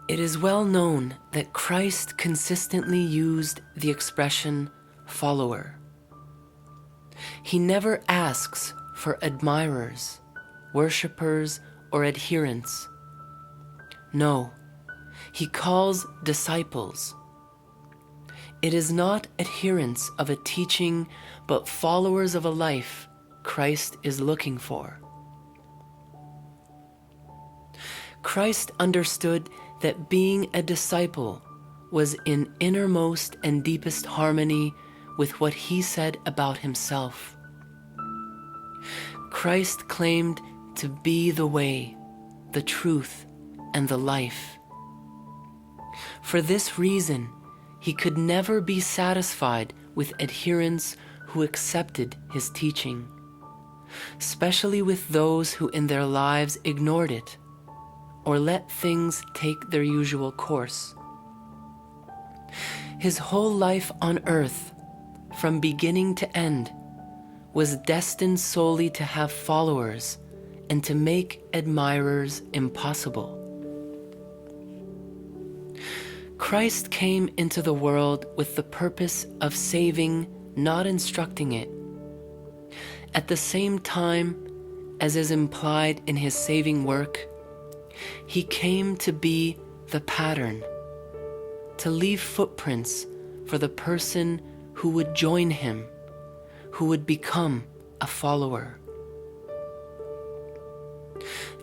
It is well known that Christ consistently used the expression follower. He never asks for admirers, worshippers, or adherents. No, he calls disciples. It is not adherents of a teaching, but followers of a life Christ is looking for. Christ understood that being a disciple was in innermost and deepest harmony with what he said about himself. Christ claimed to be the way, the truth, and the life. For this reason, he could never be satisfied with adherents who accepted his teaching, especially with those who in their lives ignored it or let things take their usual course. His whole life on earth, from beginning to end, was destined solely to have followers and to make admirers impossible. Christ came into the world with the purpose of saving, not instructing it. At the same time, as is implied in his saving work, he came to be the pattern, to leave footprints for the person who would join him, who would become a follower.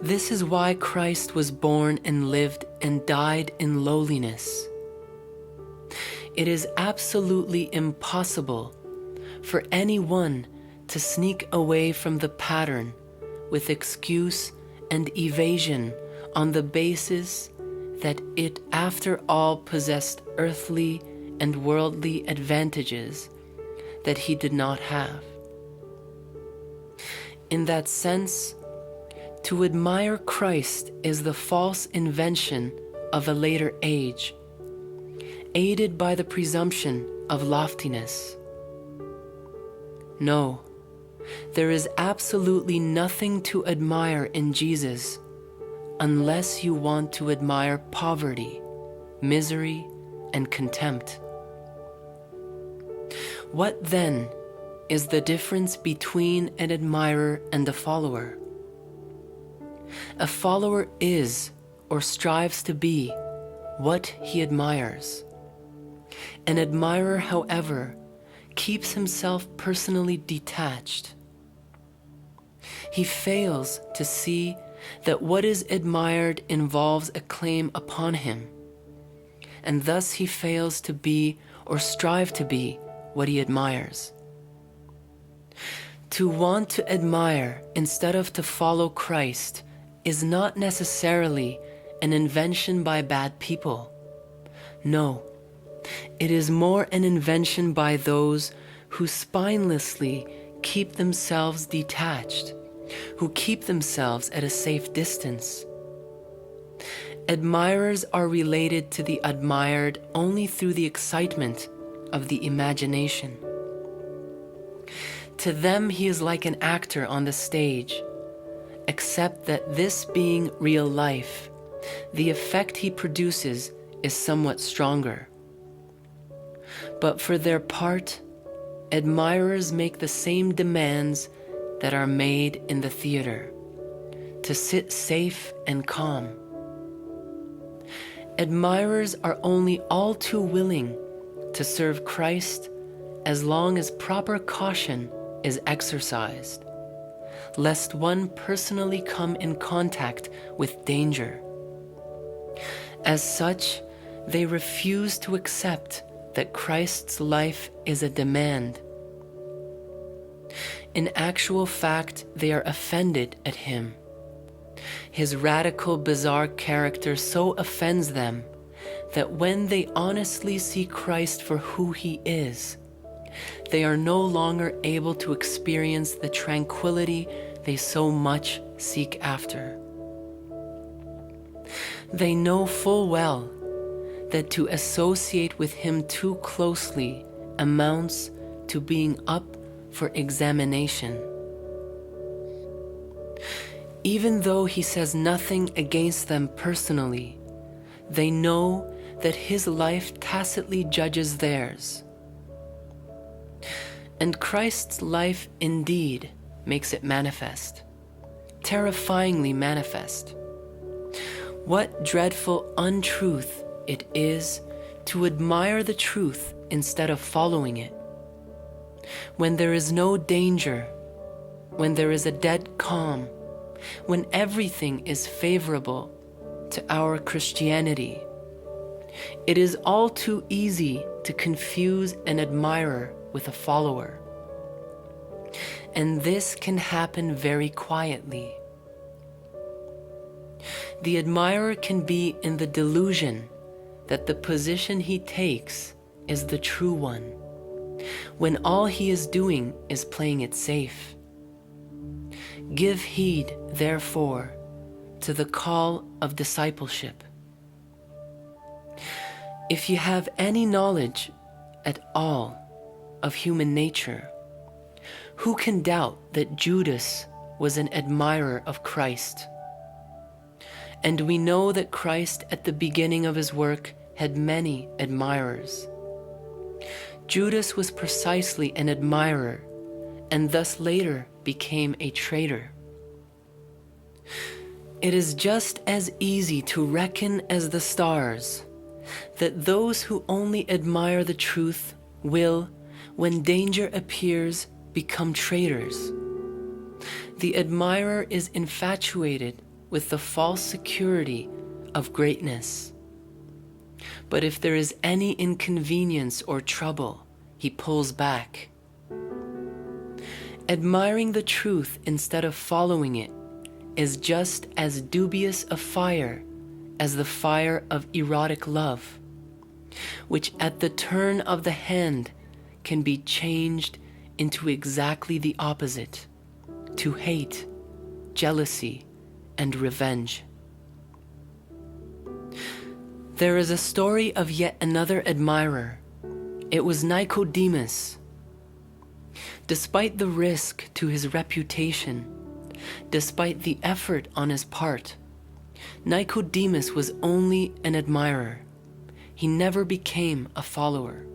This is why Christ was born and lived and died in lowliness. It is absolutely impossible for anyone to sneak away from the pattern with excuse and evasion on the basis that it, after all, possessed earthly and worldly advantages that he did not have. In that sense, to admire Christ is the false invention of a later age, aided by the presumption of loftiness. No, there is absolutely nothing to admire in Jesus unless you want to admire poverty, misery, and contempt. What then is the difference between an admirer and a follower? A follower is, or strives to be, what he admires. An admirer, however, keeps himself personally detached. He fails to see that what is admired involves a claim upon him, and thus he fails to be or strive to be what he admires. To want to admire instead of to follow Christ is not necessarily an invention by bad people. No, it is more an invention by those who spinelessly keep themselves detached, who keep themselves at a safe distance. Admirers are related to the admired only through the excitement of the imagination. To them, he is like an actor on the stage, except that this being real life, the effect he produces is somewhat stronger. But for their part, admirers make the same demands that are made in the theater, to sit safe and calm. Admirers are only all too willing to serve Christ as long as proper caution is exercised, lest one personally come in contact with danger. As such, they refuse to accept that Christ's life is a demand. In actual fact, they are offended at him. His radical, bizarre character so offends them that when they honestly see Christ for who he is, they are no longer able to experience the tranquility they so much seek after. They know full well that to associate with him too closely amounts to being up for examination. Even though he says nothing against them personally, they know that his life tacitly judges theirs. And Christ's life indeed makes it manifest, terrifyingly manifest. What dreadful untruth it is to admire the truth instead of following it. When there is no danger, when there is a dead calm, when everything is favorable to our Christianity, it is all too easy to confuse an admirer with a follower. And this can happen very quietly. The admirer can be in the delusion that the position he takes is the true one, when all he is doing is playing it safe. Give heed, therefore, to the call of discipleship. If you have any knowledge at all of human nature, who can doubt that Judas was an admirer of Christ? And we know that Christ at the beginning of his work had many admirers. Judas was precisely an admirer, and thus later became a traitor. It is just as easy to reckon as the stars that those who only admire the truth will, when danger appears, become traitors. The admirer is infatuated with the false security of greatness. But if there is any inconvenience or trouble, he pulls back. Admiring the truth instead of following it is just as dubious a fire as the fire of erotic love, which at the turn of the hand can be changed into exactly the opposite, to hate, jealousy, and revenge. There is a story of yet another admirer. It was Nicodemus. Despite the risk to his reputation, despite the effort on his part, Nicodemus was only an admirer. He never became a follower.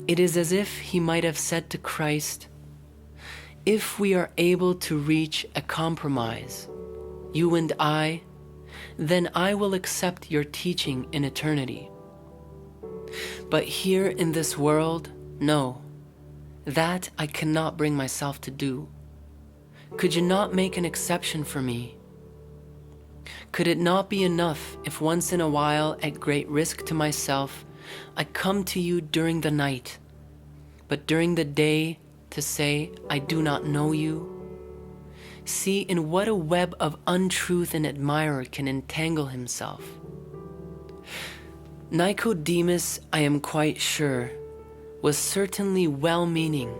It is as if he might have said to Christ, "If we are able to reach a compromise, you and I, then I will accept your teaching in eternity. But here in this world, no, that I cannot bring myself to do. Could you not make an exception for me? Could it not be enough if once in a while, at great risk to myself, I come to you during the night, but during the day to say, I do not know you? See in what a web of untruth an admirer can entangle himself." Nicodemus, I am quite sure, was certainly well-meaning.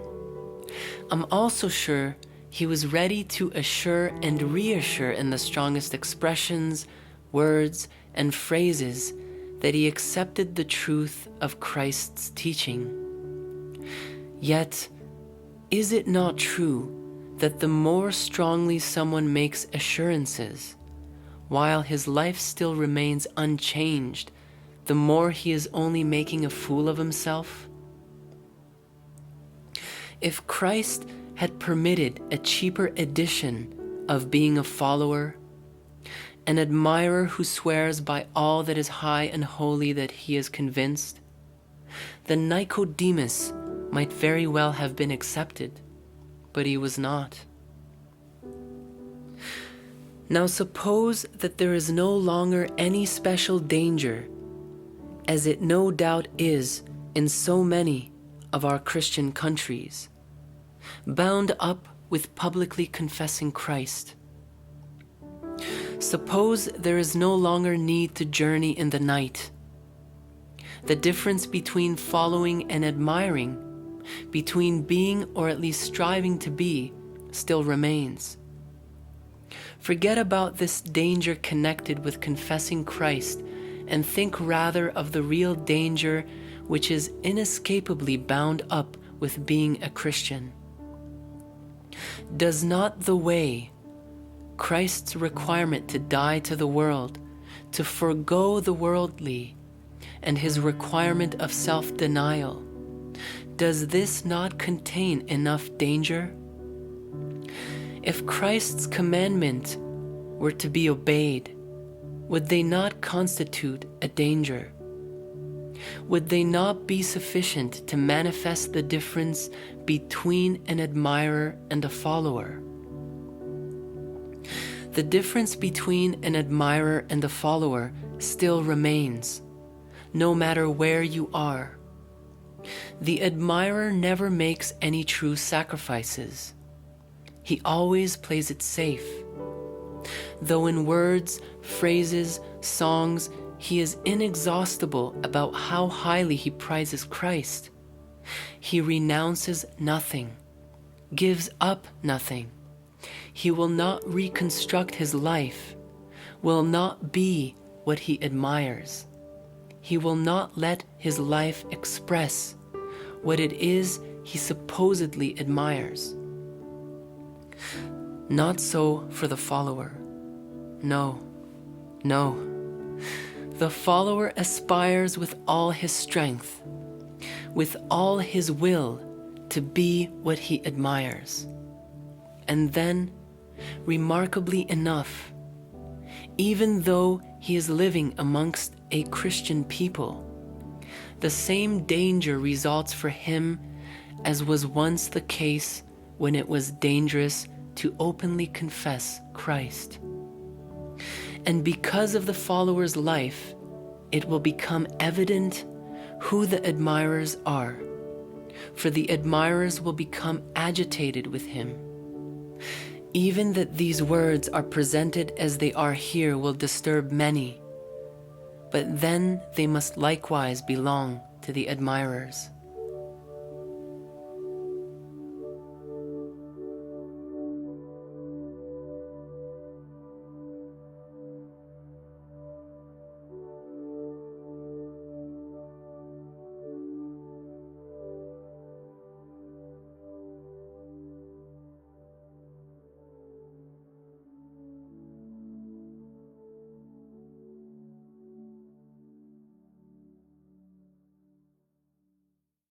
I'm also sure he was ready to assure and reassure in the strongest expressions, words, and phrases that he accepted the truth of Christ's teaching. Yet, is it not true that the more strongly someone makes assurances, while his life still remains unchanged, the more he is only making a fool of himself? If Christ had permitted a cheaper edition of being a follower, an admirer who swears by all that is high and holy that he is convinced, then Nicodemus might very well have been accepted, but he was not. Now suppose that there is no longer any special danger, as it no doubt is in so many of our Christian countries, bound up with publicly confessing Christ. Suppose there is no longer need to journey in the night. The difference between following and admiring, between being or at least striving to be, still remains. Forget about this danger connected with confessing Christ and think rather of the real danger which is inescapably bound up with being a Christian. Does not the way, Christ's requirement to die to the world, to forego the worldly and his requirement of self-denial, does this not contain enough danger? If Christ's commandment were to be obeyed, would they not constitute a danger? Would they not be sufficient to manifest the difference between an admirer and a follower? The difference between an admirer and a follower still remains, no matter where you are. The admirer never makes any true sacrifices. He always plays it safe. Though in words, phrases, songs, he is inexhaustible about how highly he prizes Christ, he renounces nothing, gives up nothing. He will not reconstruct his life, will not be what he admires. He will not let his life express what it is he supposedly admires. Not so for the follower. No, no. The follower aspires with all his strength, with all his will, to be what he admires. And then, remarkably enough, even though he is living amongst a Christian people, the same danger results for him as was once the case when it was dangerous to openly confess Christ. And because of the follower's life, it will become evident who the admirers are, for the admirers will become agitated with him. Even that these words are presented as they are here will disturb many, but then they must likewise belong to the admirers.